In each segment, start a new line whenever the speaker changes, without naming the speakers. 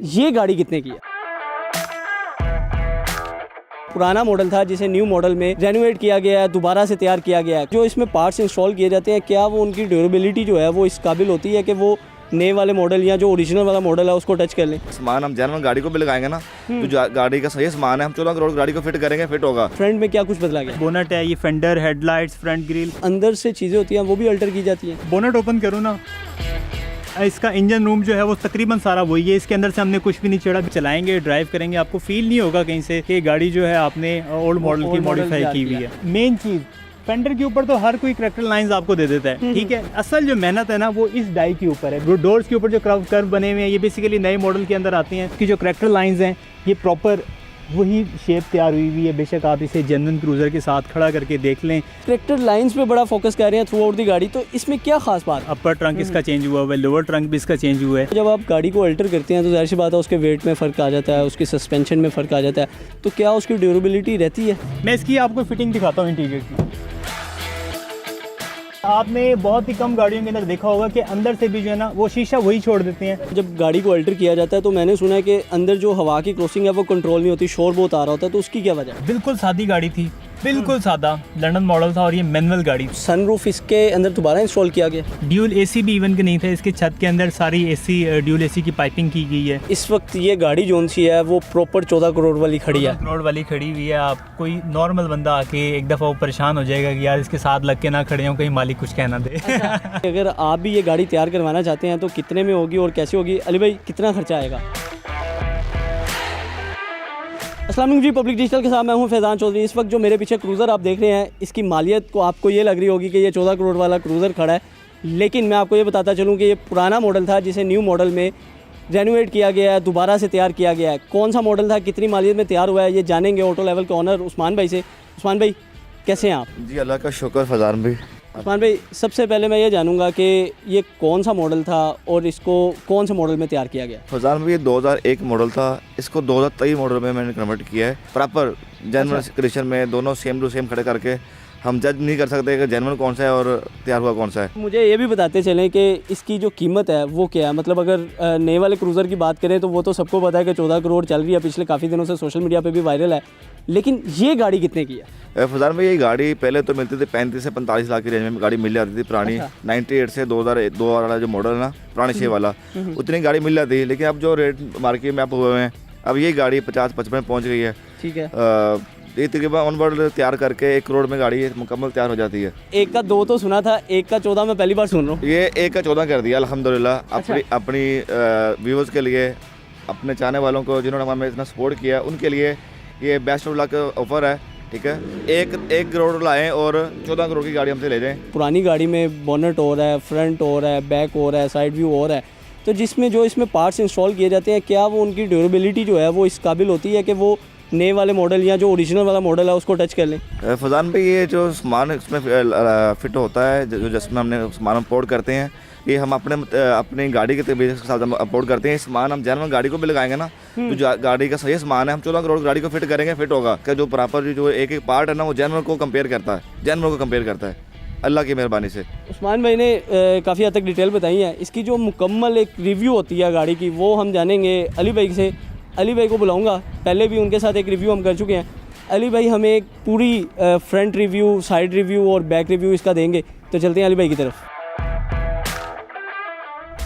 ये गाड़ी कितने की है? पुराना मॉडल था जिसे न्यू मॉडल में रेनोवेट किया गया है, दोबारा से तैयार किया गया है। जो इसमें पार्ट्स इंस्टॉल किए जाते हैं, क्या वो उनकी ड्यूरेबिलिटी जो है वो इस काबिल होती है कि वो नए वाले मॉडल या जो ओरिजिनल वाला मॉडल है उसको टच कर लें?
सामान हम जनरल गाड़ी को भी लगाएंगे ना, तो गाड़ी का सही सामान है, हम 14 करोड़ गाड़ी को फिट करेंगे, फिट होगा।
फ्रंट में क्या कुछ बदला गया?
बोनट है, ये फेंडर, हेडलाइट्स, फ्रंट ग्रिल,
अंदर से चीज़ें होती हैं वो भी अल्टर की जाती हैं।
बोनट ओपन करूँ ना, इसका इंजन रूम जो है वो तकरीबन सारा वही है। इसके अंदर से हमने कुछ भी नहीं छेड़ा। चलाएंगे, ड्राइव करेंगे, आपको फील नहीं होगा कहीं से कि गाड़ी जो है आपने ओल्ड मॉडल की मॉडिफाई की हुई है। मेन चीज़ फेंडर के ऊपर तो हर कोई करैक्टर लाइंस आपको दे देता है, ठीक है। असल जो मेहनत है ना वो इस डाई के ऊपर है। डोर्स के ऊपर जो कर्व बने हुए हैं ये बेसिकली नए मॉडल के अंदर आते हैं कि जो करैक्टर लाइंस हैं ये प्रॉपर वही शेप तैयार हुई हुई है। बेशक आप इसे जेन्युइन क्रूजर के साथ खड़ा करके देख लें।
करैक्टर लाइंस पे बड़ा फोकस कर रहे हैं थ्रू आउट दी गाड़ी, तो इसमें क्या खास बात?
अपर ट्रंक इसका चेंज हुआ है, लोअर ट्रंक भी इसका चेंज हुआ है।
जब आप गाड़ी को अल्टर करते हैं तो जाहिर सी बात है उसके वेट में फ़र्क आ जाता है, उसकी सस्पेंशन में फ़र्क आ जाता है, तो क्या उसकी ड्यूरेबिलिटी रहती है?
मैं इसकी आपको फिटिंग दिखाता हूँ इंटीरियर की। आपने बहुत ही कम गाड़ियों के अंदर देखा होगा कि अंदर से भी जो है ना वो शीशा वही छोड़ देते हैं।
जब गाड़ी को अल्टर किया जाता है तो मैंने सुना है कि अंदर जो हवा की क्रॉसिंग है वो कंट्रोल नहीं होती, शोर बहुत आ रहा होता है, तो उसकी क्या वजह है?
बिल्कुल सादी गाड़ी थी, बिल्कुल सादा लंदन मॉडल था और ये मैनुअल गाड़ी।
सनरूफ इसके अंदर दोबारा इंस्टॉल किया गया?
ड्यूल एसी भी इवन के नहीं था। इसके छत के अंदर सारी एसी ड्यूल एसी की पाइपिंग की गई है।
इस वक्त ये गाड़ी जोन सी है वो प्रॉपर 14 करोड़ वाली खड़ी है।
14 करोड़ वाली खड़ी हुई है। आप कोई नॉर्मल बंदा आके एक दफ़ा वो परेशान हो जाएगा कि यार इसके साथ लग के ना खड़े हों, कहीं मालिक कुछ कहना दे।
अगर आप भी ये गाड़ी तैयार करवाना चाहते हैं तो कितने में होगी और कैसे होगी? अली भाई कितना खर्चा आएगा? अस्सलाम वालेकुम जी, पब्लिक डिजिटल के साथ मैं हूं फैज़ान चौधरी। इस वक्त जो मेरे पीछे क्रूज़र आप देख रहे हैं इसकी मालियत को आपको ये लग रही होगी कि ये 14 करोड़ वाला क्रूज़र खड़ा है, लेकिन मैं आपको ये बताता चलूं कि ये पुराना मॉडल था जिसे न्यू मॉडल में रेनोवेट किया गया है, दोबारा से तैयार किया गया है। कौन सा मॉडल था, कितनी मालियत में तैयार हुआ है, ये जानेंगे ऑटो लेवल के ऑनर उस्मान भाई से। उस्मान भाई कैसे हैं आप?
जी अल्लाह का शुक्र फजान भाई।
उस्मान भाई सबसे पहले मैं ये जानूंगा कि ये कौन सा मॉडल था और इसको कौन से मॉडल में तैयार किया गया?
फजान भाई ये 2001 मॉडल था, इसको 2023 मॉडल में मैंने कन्वर्ट किया है। प्रॉपर जेन्युइन कंडीशन में दोनों सेम टू सेम खड़े करके हम जज नहीं कर सकते कि जेन्युइन कौन सा है और तैयार हुआ कौन सा है।
मुझे ये भी बताते चलें कि इसकी जो कीमत है वो क्या है? मतलब अगर नए वाले क्रूज़र की बात करें तो वो तो सबको पता है कि 14 करोड़ चल रही है, पिछले काफ़ी दिनों से सोशल मीडिया पे भी वायरल है, लेकिन ये गाड़ी कितने की है?
फजान भाई ये गाड़ी पहले तो मिलती थी 35 से 45 लाख की रेंज में गाड़ी मिल जाती थी पुरानी। 98 से 2002 वाला जो मॉडल है ना, पुराने 6 वाला, उतनी गाड़ी मिल जाती है। लेकिन अब जो रेट मार्केट में आप हुए हैं, अब ये गाड़ी 50-55 पहुँच गई है।
ठीक है।
ये तकरीबन ऑन बोर्ड तैयार करके 1 करोड़ में गाड़ी मुकम्मल तैयार हो जाती है।
1 का 2 तो सुना था, 1 का 14 मैं पहली बार सुन रहा हूँ।
ये 1 का 14 कर दिया अल्हम्दुलिल्लाह। अपनी व्यूअर्स के लिए, अपने चाहने वालों को जिन्होंने हमें इतना सपोर्ट किया उनके लिए ये बेस्ट ऑफ लक ऑफर है, ठीक है। 1 करोड़ लाएँ और 14 करोड़ की गाड़ी हमसे ले जाएँ।
पुरानी गाड़ी में बोनट हो रहा है, फ्रंट हो रहा है, बैक हो रहा है, साइड व्यू हो रहा है, तो जिसमें जो इसमें पार्ट्स इंस्टॉल किए जाते हैं, क्या वो उनकी ड्यूरेबिलिटी जो है वो इस काबिल होती है कि वो नए वाले मॉडल या जो ओरिजिनल वाला मॉडल है उसको टच कर लें?
फजान भाई ये जो सामान इसमें फिट होता है, जो जिसमें हमने सामान अपोर्ड करते हैं, ये हम अपनी गाड़ी के साथ हम अपोर्ड करते हैं। सामान हम जनरल गाड़ी को भी लगाएंगे ना, तो गाड़ी का सही सामान है, हम 14 करोड़ गाड़ी को फिट करेंगे, फिट होगा। क्या जो प्रॉपर जो एक पार्ट है ना वो जनरल को कंपेयर करता है अल्लाह की मेहरबानी से।
उस्मान भाई ने काफ़ी हद तक डिटेल बताई है। इसकी जो मुकम्मल एक रिव्यू होती है गाड़ी की वो हम जानेंगे अली भाई से। अली भाई को बुलाऊंगा, पहले भी उनके साथ एक रिव्यू हम कर चुके हैं। अली भाई हमें एक पूरी फ्रंट रिव्यू, साइड रिव्यू और बैक रिव्यू इसका देंगे, तो चलते हैं अली भाई की तरफ।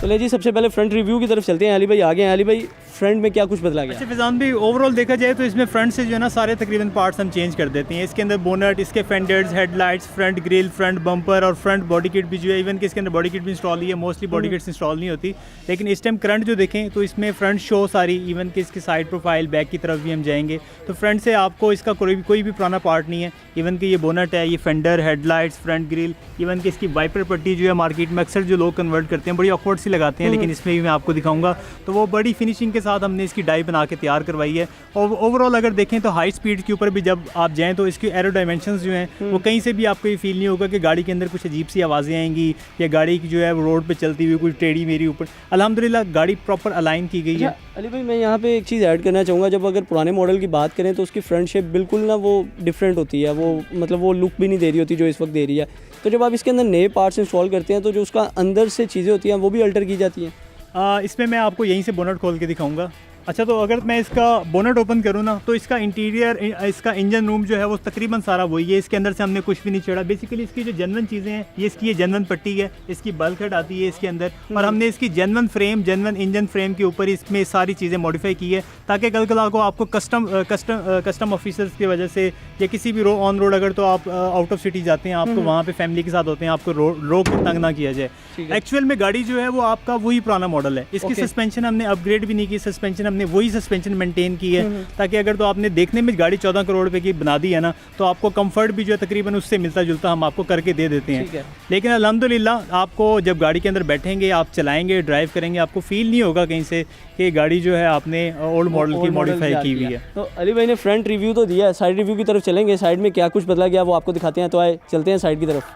चलिए जी, सबसे पहले फ्रंट रिव्यू की तरफ चलते हैं। अली भाई आ गए हैं। अली भाई फ्रंट में क्या कुछ बदला गया?
अच्छा फैज़ान भाई, ओवरऑल देखा जाए तो इसमें फ्रंट से जो है ना सारे तकरीबन पार्ट्स हम चेंज कर देते हैं। इसके अंदर बोनट, इसके fenders, headlights, front grille, front bumper और फ्रंट बॉडी किट भी जो है, इवन कि इसके अंदर बॉडी किट भी इंस्टॉल है। मोस्टली बॉडी किट्स इंस्टॉल नहीं होती, लेकिन इस टाइम करंट जो देखें तो इसमें फ्रंट शो सारी, इवन कि इसकी साइड प्रोफाइल, बैक की तरफ भी हम जाएंगे तो फ्रंट से आपको इसका कोई भी पुराना पार्ट नहीं है। इवन कि ये बोनट है, ये fender, headlights, front grille, even कि इसकी वाइपर पट्टी जो है मार्केट में अक्सर जो लोग कन्वर्ट करते हैं बड़ी ऑकवर्ड सी लगाते हैं, लेकिन इसमें भी मैं आपको दिखाऊंगा। तो वो बड़ी फिनिशिंग के साथ हमने इसकी डाई बना के तैयार करवाई है। और ओवरऑल अगर देखें तो हाई स्पीड के ऊपर भी जब आप जाएं तो इसकी एरो डायमेंशंस जो हैं वो कहीं से भी आपको ये फील नहीं होगा कि गाड़ी के अंदर कुछ अजीब सी आवाज़ें आएंगी या गाड़ी की जो है वो रोड पे चलती हुई कुछ टेढ़ी मेरी ऊपर। अल्हम्दुलिल्लाह गाड़ी प्रॉपर अलाइन की गई है।
अली भाई मैं यहाँ पे एक चीज़ ऐड करना चाहूँगा, जब अगर पुराने मॉडल की बात करें तो उसकी फ्रंट शेप बिल्कुल ना वो डिफरेंट होती है, वो मतलब वो लुक भी नहीं दे रही होती जो इस वक्त दे रही है। तो जब आप इसके अंदर नए पार्ट्स इंस्टॉल करते हैं तो जो उसका अंदर से चीज़ें होती हैं वो भी अल्टर की जाती हैं?
इसमें मैं आपको यहीं से बोनट खोल के दिखाऊंगा। अच्छा, तो अगर मैं इसका बोनट ओपन करूँ ना, तो इसका इंटीरियर, इसका इंजन रूम जो है वो तकरीबन सारा वही है। इसके अंदर से हमने कुछ भी नहीं छेड़ा। बेसिकली इसकी जो जेन्युइन चीज़ें हैं, ये इसकी जेन्युइन पट्टी है, इसकी बल्क हेड आती है इसके अंदर, और हमने इसकी genuine frame, genuine engine frame के ऊपर इसमें सारी चीज़ें मॉडिफाई की है, ताकि कल को आपको कस्टम ऑफिसर्स की वजह से या किसी भी ऑन रोड, अगर तो आप आउट ऑफ सिटी जाते हैं, आपको वहाँ पे फैमिली के साथ होते हैं, आपको रोक के तंग ना किया जाए। एक्चुअल में गाड़ी जो है वो आपका वही पुराना मॉडल है। इसकी सस्पेंशन हमने अपग्रेड भी नहीं की, सस्पेंशन हमने वही सस्पेंशन मेंटेन की है, ताकि अगर तो आपने देखने में गाड़ी 14 करोड़ रुपए की बना दी है ना, तो आपको कंफर्ट भी जो है तकरीबन उससे मिलता जुलता हम आपको करके दे देते हैं। लेकिन अल्हम्दुलिल्लाह आपको जब गाड़ी के अंदर बैठेंगे, आप चलाएंगे, ड्राइव करेंगे, आपको फील नहीं होगा कहीं से कि गाड़ी जो है आपने ओल्ड मॉडल की मॉडिफाई की हुई है।
तो अली भाई ने फ्रंट रिव्यू तो दिया है, साइड रिव्यू की तरफ चलेंगे। साइड में क्या कुछ बदला गया वो आपको दिखाते हैं, तो आए चलते हैं साइड की तरफ।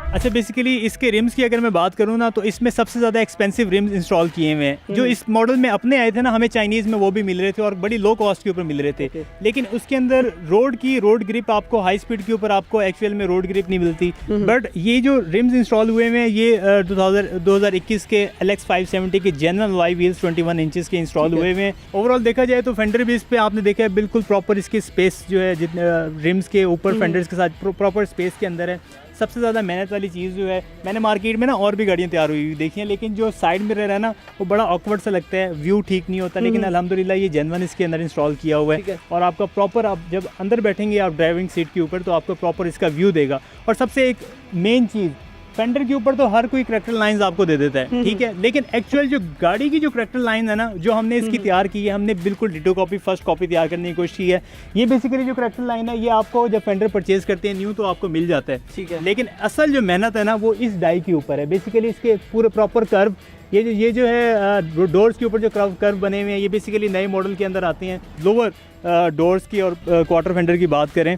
अच्छा, बेसिकली इसके रिम्स की अगर मैं बात करूँ ना, तो इसमें सबसे ज़्यादा एक्सपेंसिव रिम्स इंस्टॉल किए हुए हैं। जो इस मॉडल में अपने आए थे ना, हमें चाइनीज़ में वो भी मिल रहे थे और बड़ी लो कॉस्ट के ऊपर मिल रहे थे। लेकिन उसके अंदर रोड ग्रिप आपको, हाई स्पीड के ऊपर आपको एक्चुअल में रोड ग्रिप नहीं मिलती। बट ये जो रिम्स इंस्टॉल हुए हैं, ये 2021 के LX 570 के जेन्युइन अलॉय व्हील्स 21 इंचेस के इंस्टॉल हुए हैं। ओवरऑल देखा जाए तो फेंडर बेस पे आपने देखा है बिल्कुल प्रॉपर इसकी स्पेस जो है, जितने रिम्स के ऊपर फेंडर्स के साथ प्रॉपर स्पेस के अंदर है। सबसे ज़्यादा मेहनत वाली चीज़ जो है, मैंने मार्केट में ना और भी गाड़ियाँ तैयार हुई देखी हैं, लेकिन जो साइड मिरर है ना, वो बड़ा ऑकवर्ड सा लगता है, व्यू ठीक नहीं होता। लेकिन अल्हम्दुलिल्लाह ये जेन्युइन इसके अंदर इंस्टॉल किया हुआ है, और आपका प्रॉपर, आप जब अंदर बैठेंगे आप ड्राइविंग सीट के ऊपर, तो आपको प्रॉपर इसका व्यू देगा। और सबसे एक मेन चीज़, फेंडर के ऊपर तो हर कोई करैक्टर लाइंस आपको दे देता है, ठीक है, लेकिन एक्चुअल जो गाड़ी की जो करैक्टर लाइन है ना, जो हमने इसकी तैयार की है, हमने बिल्कुल डिटो कॉपी, फर्स्ट कॉपी तैयार करने की कोशिश की है। ये बेसिकली जो करैक्टर लाइन है, ये आपको जब फेंडर परचेज करते हैं न्यू, तो आपको मिल जाता है, ठीक है। लेकिन असल जो मेहनत है ना, वो इस डाई के ऊपर है। बेसिकली इसके पूरे प्रॉपर कर्व, ये जो है डोर्स के ऊपर जो कर्व बने हुए हैं, ये बेसिकली नए मॉडल के अंदर आते हैं। लोअर डोर्स की और क्वार्टर फेंडर की बात करें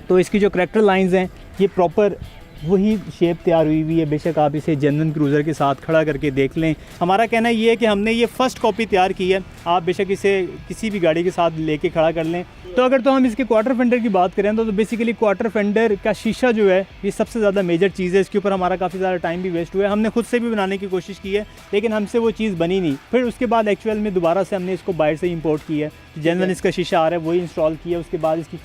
तो इसकी जो करैक्टर लाइंस हैं, ये प्रॉपर वही शेप तैयार हुई है। बेशक आप इसे जेन्युइन क्रूज़र के साथ खड़ा करके देख लें। हमारा कहना ये है कि हमने ये फ़र्स्ट कॉपी तैयार की है, आप बेशक इसे किसी भी गाड़ी के साथ लेके खड़ा कर लें। तो अगर तो हम इसके क्वार्टर फेंडर की बात करें तो बेसिकली क्वार्टर फेंडर का शीशा जो है, ये सबसे ज़्यादा मेजर चीज़ है। इसके ऊपर हमारा काफ़ी ज़्यादा टाइम भी वेस्ट हुआ है। हमने खुद से भी बनाने की कोशिश की है, लेकिन हमसे वो चीज़ बनी नहीं। फिर उसके बाद एक्चुअल में दोबारा से हमने इसको बाहर से इंपोर्ट किया है, जेन्युइन इसका शीशा आ रहा है, वही इंस्टॉल किया। उसके बाद इसकी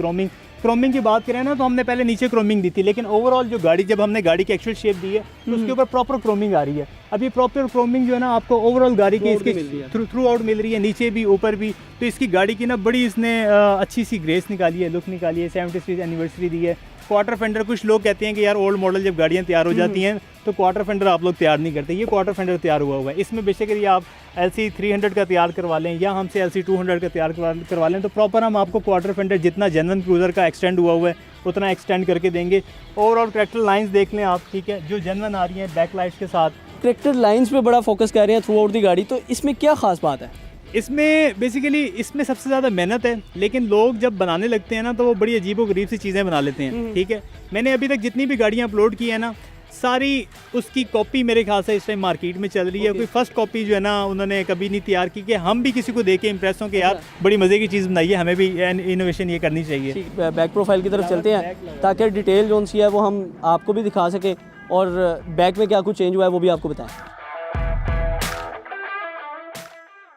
क्रोमिंग की बात करें ना, तो हमने पहले नीचे क्रोमिंग दी थी, लेकिन ओवरऑल जो गाड़ी, जब हमने गाड़ी की एक्चुअल शेप दी है, तो उसके ऊपर प्रॉपर क्रोमिंग आ रही है। अभी प्रॉपर क्रोमिंग जो है ना, आपको ओवरऑल गाड़ी की इसके थ्रू आउट मिल रही है, नीचे भी ऊपर भी। तो इसकी गाड़ी की ना बड़ी इसने अच्छी सी ग्रेस निकाली है, लुक निकाली है। 73 एनिवर्सरी दी है। क्वार्टर फेंडर, कुछ लोग कहते हैं कि यार ओल्ड मॉडल जब गाड़ियाँ तैयार हो जाती हैं तो क्वार्टर फेंडर आप लोग तैयार नहीं करते। ये क्वार्टर फेंडर तैयार हुआ है। इसमें बेसिकली आप LC 300 का तैयार करवा लें या हमसे LC 200 का तैयार करवा लें, तो प्रॉपर हम आपको क्वार्टर फेंडर जितना जेन्युइन क्रूज़र का एक्सटेंड हुआ है उतना एक्सटेंड करके देंगे। ओवरऑल करैक्टर लाइंस देख लें आप, ठीक है, जो जेन्युइन आ रही हैं बैक लाइट्स के साथ।
करैक्टर लाइंस पे बड़ा फोकस कर रहे हैं थ्रू आउट दी गाड़ी, तो इसमें क्या ख़ास बात है?
इसमें बेसिकली इसमें सबसे ज़्यादा मेहनत है, लेकिन लोग जब बनाने लगते हैं ना, तो वो बड़ी अजीबोगरीब सी चीज़ें बना लेते हैं, ठीक है। मैंने अभी तक जितनी भी गाड़ियाँ अपलोड की है ना, सारी उसकी कॉपी मेरे ख्याल से इस टाइम मार्केट में चल रही है। कोई फर्स्ट कॉपी जो है ना, उन्होंने कभी नहीं तैयार की कि हम भी किसी को देख के इम्प्रेस हों कि यार बड़ी मज़े की चीज़ बनाई है, हमें भी इनोवेशन ये करनी चाहिए।
बैक प्रोफाइल की तरफ चलते हैं, ताकि डिटेल जो सी है वो हम आपको भी दिखा सकें, और बैक में क्या कुछ चेंज हुआ है वो भी आपको बताएं।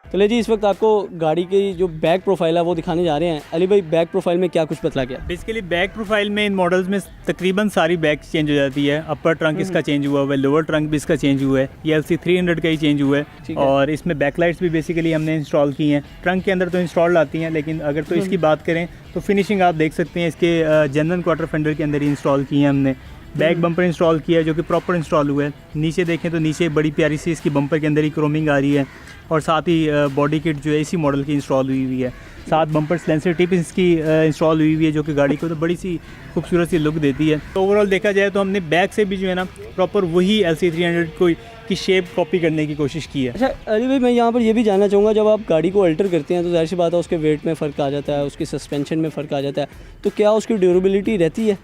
चलिए जी, इस वक्त आपको गाड़ी की जो बैक प्रोफाइल है वो दिखाने जा रहे हैं। अली भाई, बैक प्रोफाइल में क्या कुछ बतला गया?
बेसिकली बैक प्रोफाइल में इन मॉडल्स में तकरीबन सारी बैक चेंज हो जाती है। अपर ट्रंक इसका चेंज हुआ है, लोअर ट्रंक भी इसका चेंज हुआ है, ये LC 300 का ही चेंज हुआ है। और इसमें बैकलाइट्स भी बेसिकली हमने इंस्टॉल की हैं। ट्रंक के अंदर तो इंस्टॉल आती हैं, लेकिन अगर तो इसकी बात करें तो फिनिशिंग आप देख सकते हैं इसके जेन्युइन क्वार्टर फेंडर के अंदर ही इंस्टॉल की है हमने। बैक बम्पर इंस्टॉल किया है, जो कि प्रॉपर इंस्टॉल हुआ है। नीचे देखें तो नीचे बड़ी प्यारी सी इसकी बम्पर के अंदर ही क्रोमिंग आ रही है, और साथ ही बॉडी किट जो है इसी मॉडल की इंस्टॉल हुई है। साथ बम्पर सेंसर टिप इसकी इंस्टॉल हुई है, जो कि गाड़ी को तो बड़ी सी खूबसूरत सी लुक देती है। तो ओवरऑल देखा जाए तो हमने बैक से भी जो है ना प्रॉपर वही LC 300 की शेप कॉपी करने की कोशिश की है।
अच्छा अली भाई, मैं यहाँ पर ये भी जानना चाहूँगा, जब आप गाड़ी को अल्टर करते हैं तो जाहिर सी बात है उसके वेट में फ़र्क आ जाता है, उसकी सस्पेंशन में फ़र्क आ जाता है, तो क्या उसकी ड्यूरेबिलिटी रहती है?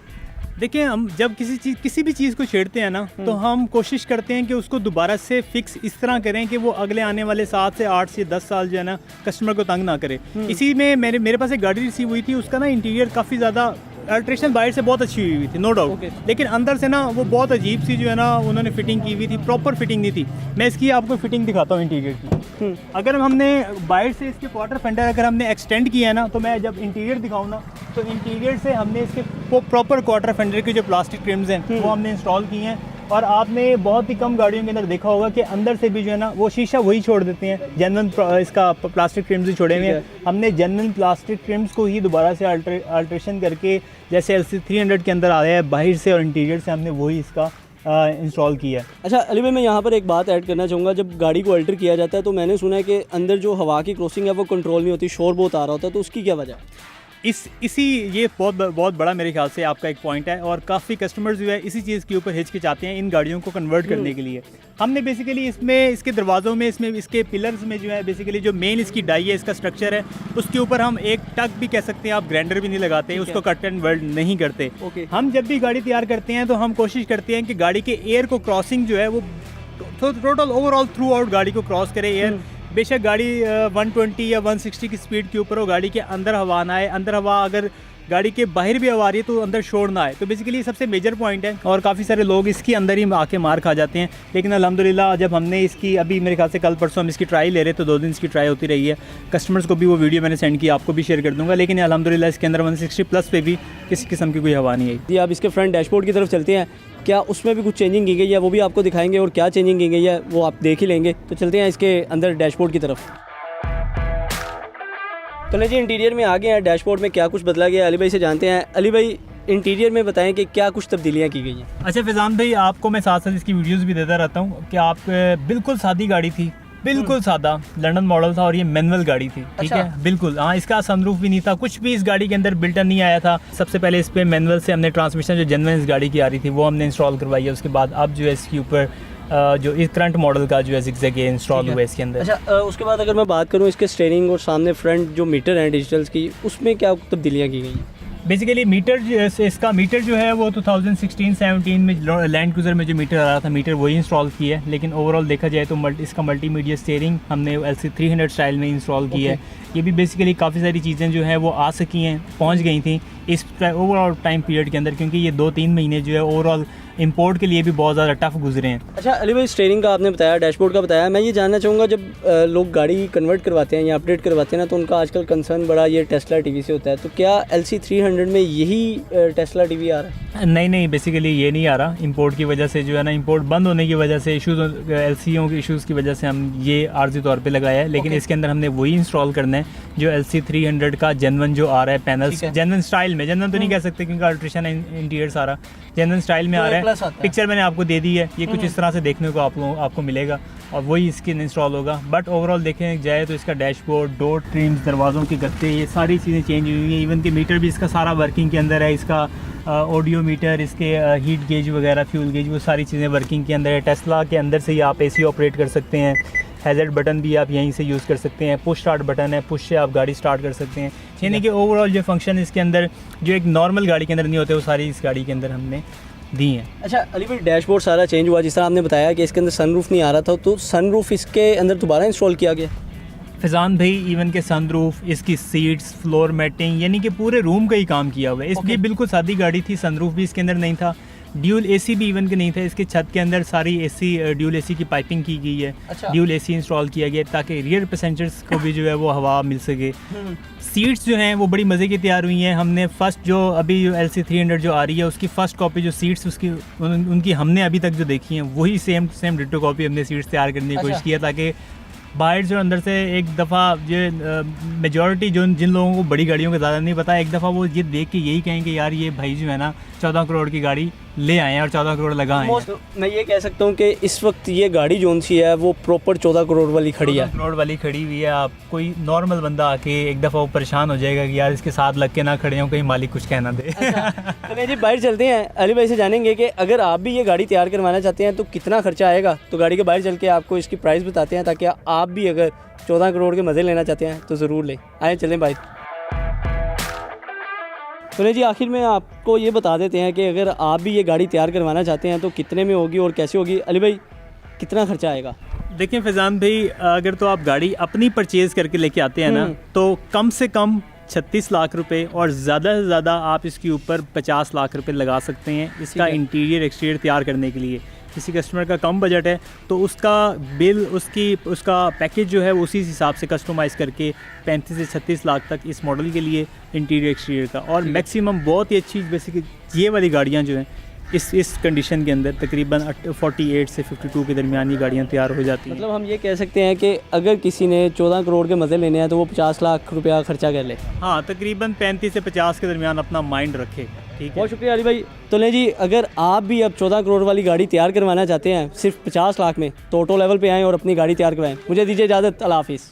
देखिए, हम जब किसी भी चीज़ को छेड़ते हैं ना, तो हम कोशिश करते हैं कि उसको दोबारा से फिक्स इस तरह करें कि वो अगले आने वाले 7 से 8 से 10 साल जो है ना कस्टमर को तंग ना करे। इसी में मेरे पास एक गाड़ी रिसीव हुई थी, उसका ना इंटीरियर काफ़ी ज़्यादा अल्ट्रेशन बाहर से बहुत अच्छी हुई थी, नो डाउट,
Okay.
लेकिन अंदर से ना वो बहुत अजीब सी जो है ना उन्होंने फिटिंग की हुई थी, प्रॉपर फिटिंग नहीं थी। मैं इसकी आपको फिटिंग दिखाता हूँ इंटीरियर की। अगर हमने बाहर से इसके क्वार्टर फेंडर अगर हमने एक्सटेंड किया है ना, तो मैं जब इंटीरियर दिखाऊँ ना, तो इंटीरियर से हमने इसके प्रॉपर क्वार्टर फेंडर के जो प्लास्टिक ट्रिम्स हैं वो हमने इंस्टॉल किए हैं। और आपने बहुत ही कम गाड़ियों के अंदर देखा होगा कि अंदर से भी जो है ना वो शीशा वही छोड़ देते हैं, जेन्युइन इसका प्लास्टिक ट्रिम्स ही छोड़े हुए हैं। हमने जेन्युइन प्लास्टिक ट्रिम्स को ही दोबारा से अल्ट्रेशन करके, जैसे LC300 के अंदर आया है बाहर से और इंटीरियर से, हमने वही इसका इंस्टॉल किया है।
अच्छा अली भाई, मैं यहाँ पर एक बात ऐड करना चाहूँगा। जब गाड़ी को अल्टर किया जाता है तो मैंने सुना है कि अंदर जो हवा की क्रॉसिंग है वो कंट्रोल नहीं होती, शोर बहुत आ रहा होता है, तो उसकी क्या वजह है?
ये बहुत बड़ा मेरे ख्याल से आपका एक पॉइंट है, और काफ़ी कस्टमर्स जो है इसी चीज़ के ऊपर हिचकिचाते हैं इन गाड़ियों को कन्वर्ट करने के लिए। हमने बेसिकली इसमें इसके दरवाज़ों में, इसमें इसके पिलर्स में जो है बेसिकली जो मेन इसकी डाई है, इसका स्ट्रक्चर है, उसके ऊपर हम एक टक भी कह सकते हैं, आप ग्राइंडर भी नहीं लगाते, उसको कट एंड वेल्ड नहीं करते।
Okay.
हम जब भी गाड़ी तैयार करते हैं तो हम कोशिश करते हैं कि गाड़ी के एयर को क्रॉसिंग जो है वो टोटल ओवरऑल थ्रू आउट गाड़ी को क्रॉस करे एयर। बेशक गाड़ी 120 या 160 की स्पीड के ऊपर हो, गाड़ी के अंदर हवा ना आए, अंदर हवा अगर गाड़ी के बाहर भी हवा आ रही है तो अंदर शोर ना आए। तो बेसिकली ये सबसे मेजर पॉइंट है, और काफ़ी सारे लोग इसके अंदर ही आके मार खा जाते हैं। लेकिन अल्हम्दुलिल्लाह जब हमने इसकी, अभी मेरे ख्याल से कल परसों हम इसकी ट्राई ले रहे, तो 2 दिन इसकी ट्राई होती रही है। कस्टमर्स को भी वो वीडियो मैंने सेंड की, आपको भी शेयर कर दूंगा। लेकिन अल्हम्दुलिल्लाह इसके अंदर 160 प्लस पे भी किसी किस्म की कोई हवा नहीं आई।
यदि आप इसके फ्रंट डैशबोर्ड की तरफ चलते हैं, क्या उसमें भी कुछ चेंजिंग की गई है? वो भी आपको दिखाएंगे, और क्या चेंजिंग की गई है वो आप देख ही लेंगे। तो चलते हैं इसके अंदर डैशबोर्ड की तरफ। तो जी इंटीरियर में आ गए हैं, डैशबोर्ड में क्या कुछ बदला गया अली भाई से जानते हैं। अली भाई, इंटीरियर में बताएं कि क्या कुछ तब्दीलियाँ की गई हैं।
अच्छा फैज़ान भाई, आपको मैं साथ साथ इसकी वीडियोस भी देता रहता हूँ कि आप बिल्कुल सादी गाड़ी थी, बिल्कुल सादा लंदन मॉडल था, और ये मैनुअल गाड़ी थी, ठीक
अच्छा।
है, बिल्कुल। हाँ, इसका सनरूफ भी नहीं था, कुछ भी इस गाड़ी के अंदर बिल्टन नहीं आया था। सबसे पहले इस पे मैनुअल से हमने ट्रांसमिशन जो जेन्युइन इस गाड़ी की आ रही थी वो हमने इंस्टॉल करवाई है। उसके बाद अब जो है इसके ऊपर जो इस करंट मॉडल का जो है ज़िगज़ैग इंस्टॉल हुआ है इसके अंदर।
अच्छा, उसके बाद अगर मैं बात करूँ इसके स्टीयरिंग और सामने फ्रंट जो मीटर हैं डिजिटल्स की, उसमें क्या तब्दीलियाँ की गई हैं?
बेसिकली मीटर इसका मीटर जो है वो 2016-17 में लैंड क्रूज़र में जो मीटर आ रहा था, मीटर वही इंस्टॉल किया है। लेकिन ओवरऑल देखा जाए तो इसका मल्टीमीडिया स्टीयरिंग हमने LC300 स्टाइल में इंस्टॉल की है। ये भी बेसिकली काफ़ी सारी चीज़ें जो हैं वो आ सकी हैं, पहुंच गई थी इस ओवरऑल टाइम पीरियड के अंदर, क्योंकि ये 2-3 महीने जो है ओवरऑल इंपोर्ट के लिए भी बहुत ज़्यादा टफ गुजरे हैं।
अच्छा अली भाई, स्टीयरिंग का आपने बताया, डैशबोर्ड का बताया, मैं ये जानना चाहूँगा जब लोग गाड़ी कन्वर्ट करवाते हैं या अपडेट करवाते हैं ना, तो उनका आजकल कंसर्न बड़ा ये टेस्ला टीवी से होता है। तो क्या LC300 में यही टेस्ला टीवी आ रहा है?
नहीं, बेसिकली ये नहीं आ रहा। इंपोर्ट की वजह से जो है ना, इंपोर्ट बंद होने की वजह से इशूज़, LCओ के इशूज़ की वजह से हम ये आर्जी तौर पे लगाया है। लेकिन इसके अंदर हमने वही इंस्टॉल करना है जो LC300 का जेन्युइन जो आ रहा है पैनल्स, जेन्युइन स्टाइल में, जेन्युइन तो नहीं कह सकते क्योंकि अल्ट्रेशन इंटीरियर सारा जेन्युइन स्टाइल में आ रहा है। पिक्चर मैंने आपको दे दी है, ये कुछ इस तरह से देखने को आपको मिलेगा, और वही स्किन इंस्टॉल होगा। बट ओवरऑल देखें जाए तो इसका डैशबोर्ड, डोर ट्रिम्स, दरवाज़ों के गत्ते, ये सारी चीज़ें चेंज हुई हैं। इवन कि मीटर भी इसका सारा वर्किंग के अंदर है। इसका ऑडियो मीटर, इसके हीट गेज वगैरह, फ्यूल गेज, वो सारी चीज़ें वर्किंग के अंदर है। टेस्ला के अंदर से ही आप AC ऑपरेट कर सकते हैं। हैज़र्ड बटन भी आप यहीं से यूज़ कर सकते हैं। पुश स्टार्ट बटन है, पुश से आप गाड़ी स्टार्ट कर सकते हैं। यानी कि ओवरऑल जो फंक्शन इसके अंदर जो एक नॉर्मल गाड़ी के अंदर नहीं होते, वो सारी इस गाड़ी के अंदर हमने दी हैं।
अच्छा अली भाई, डैशबोर्ड सारा चेंज हुआ, जिस तरह आपने बताया कि इसके अंदर सनरूफ नहीं आ रहा था, तो सनरूफ इसके अंदर दोबारा इंस्टॉल किया गया?
फैज़ान भाई, इवन के सनरूफ, इसकी सीट्स, फ्लोर मैटिंग, यानी कि पूरे रूम का ही काम किया हुआ है। इसकी बिल्कुल सादी गाड़ी थी, सनरूफ भी इसके अंदर नहीं था, ड्यूल AC भी इवन के नहीं था। इसके छत के अंदर सारी ड्यूल AC की पाइपिंग की गई है।
अच्छा।
ड्यूल AC इंस्टॉल किया गया ताकि रियर पैसेंजर्स को भी जो है वो हवा मिल सके। सीट्स जो हैं वो बड़ी मज़े की तैयार हुई हैं। हमने फ़र्स्ट जो अभी LC300 जो आ रही है उसकी फ़र्स्ट कॉपी जो सीट्स उसकी उनकी हमने अभी तक जो देखी हैं वही सेम डिटो कॉपी हमने सीट्स तैयार करने की कोशिश की है, ताकि बाहर जो अंदर से एक दफ़ा जो मेजॉरिटी जिन लोगों को बड़ी गाड़ियों का ज़्यादा नहीं पता, एक दफ़ा वो ये देख के यही कहें कि यार ये भाई जो है ना 14 करोड़ की गाड़ी ले आए हैं और 14 करोड़ लगा आए हैं।
मैं ये कह सकता हूँ कि इस वक्त ये गाड़ी जोन सी है वो प्रॉपर 14 करोड़ वाली खड़ी है।
14 करोड़ वाली खड़ी हुई है। आप कोई नॉर्मल बंदा आके एक दफ़ा वो परेशान हो जाएगा कि यार इसके साथ लग के ना खड़े हों, कहीं मालिक कुछ कहना दे।
चलिए जी, बाहर चलते हैं। अली भाई से जानेंगे कि अगर आप भी ये गाड़ी तैयार करवाना चाहते हैं तो कितना खर्चा आएगा। तो गाड़ी के बाहर चल के आपको इसकी प्राइस बताते हैं, ताकि आप भी अगर 14 करोड़ के मज़े लेना चाहते हैं तो ज़रूर लें। आए चलें बाहर। तो जी, आखिर में आपको ये बता देते हैं कि अगर आप भी ये गाड़ी तैयार करवाना चाहते हैं तो कितने में होगी और कैसे होगी। अली भाई, कितना खर्चा आएगा?
देखिए फैज़ान भाई, अगर तो आप गाड़ी अपनी परचेज़ करके लेके आते हैं ना, तो कम से कम 36 लाख रुपए और ज़्यादा से ज़्यादा आप इसके ऊपर 50 लाख रुपए लगा सकते हैं इसका इंटीरियर एक्सटीरियर तैयार करने के लिए। किसी कस्टमर का कम बजट है तो उसका बिल उसका पैकेज जो है वो उसी हिसाब से कस्टमाइज़ करके 35 से 36 लाख तक इस मॉडल के लिए इंटीरियर एक्सटीरियर का। और मैक्सिमम बहुत ही अच्छी बेसिक ये वाली गाड़ियाँ जो हैं इस कंडीशन के अंदर तकरीबन 48 से 52 के दरमियान ये गाड़ियाँ तैयार हो जाती हैं।
मतलब हम ये कह सकते हैं कि अगर किसी ने 14 करोड़ के मज़े लेने हैं तो वो 50 लाख रुपया खर्चा कर ले।
हाँ, तकरीबन 35 से 50 के दरमियान अपना माइंड रखे। ठीक है,
बहुत शुक्रिया अली भाई। तो लें जी, अगर आप भी अब 14 करोड़ वाली गाड़ी तैयार करवाना चाहते हैं सिर्फ 50 लाख में, तो ऑटो लेवल पे आएँ और अपनी गाड़ी तैयार करवाएं। मुझे दीजिए इजाज़त, अल्लाह हाफिज़।